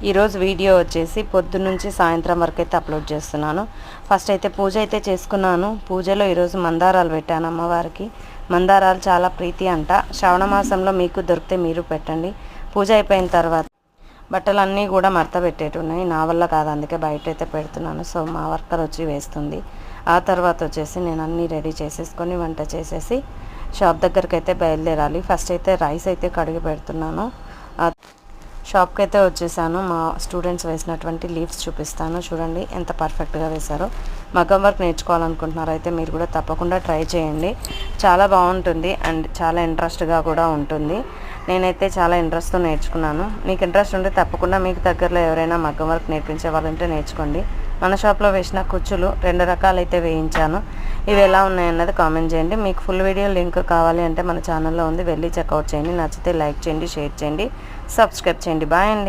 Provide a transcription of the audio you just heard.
ఈరోజు వీడియో వచ్చేసి పొద్దున్నుంచి సాయంత్రం వరకు అయితే అప్లోడ్ చేస్తున్నాను. ఫస్ట్ అయితే పూజ అయితే చేసుకున్నాను. పూజలో ఈరోజు మందారాలు పెట్టాను అమ్మవారికి. మందారాలు చాలా ప్రీతి అంట. శ్రావణ మాసంలో మీకు దొరికితే మీరు పెట్టండి. పూజ అయిపోయిన తర్వాత బట్టలన్నీ కూడా మడత పెట్టేటున్నాయి. నా వల్ల కాదు, అందుకే బయట అయితే పెడుతున్నాను. సో మా వర్కర్ వచ్చి వేస్తుంది. ఆ తర్వాత వచ్చేసి నేను అన్నీ రెడీ చేసేసుకొని వంట చేసేసి షాప్ దగ్గరికి అయితే బయలుదేరాలి. ఫస్ట్ అయితే రైస్ అయితే కడిగి పెడుతున్నాను. షాప్కి అయితే వచ్చేసాను. మా స్టూడెంట్స్ వేసినటువంటి లీవ్స్ చూపిస్తాను. చూడండి ఎంత పర్ఫెక్ట్గా వేశారో. మగ్గం వర్క్ నేర్చుకోవాలనుకుంటున్నారు అయితే మీరు కూడా తప్పకుండా ట్రై చేయండి. చాలా బాగుంటుంది అండ్ చాలా ఇంట్రెస్ట్గా కూడా ఉంటుంది. నేనైతే చాలా ఇంట్రెస్ట్తో నేర్చుకున్నాను. మీకు ఇంట్రెస్ట్ ఉంటే తప్పకుండా మీకు దగ్గరలో ఎవరైనా మగ్గం వర్క్ నేర్పించే వాళ్ళు ఉంటే నేర్చుకోండి. మన షాప్లో వేసిన కుచ్చులు 2 రకాలైతే వేయించాను. ఇవి ఎలా ఉన్నాయన్నది కామెంట్ చేయండి. మీకు ఫుల్ వీడియో లింక్ కావాలి అంటే మన ఛానల్లో ఉంది, వెళ్ళి చెక్అవుట్ చేయండి. నచ్చితే లైక్ చేయండి, షేర్ చేయండి, సబ్స్క్రైబ్ చేయండి. బాయ్ అండి.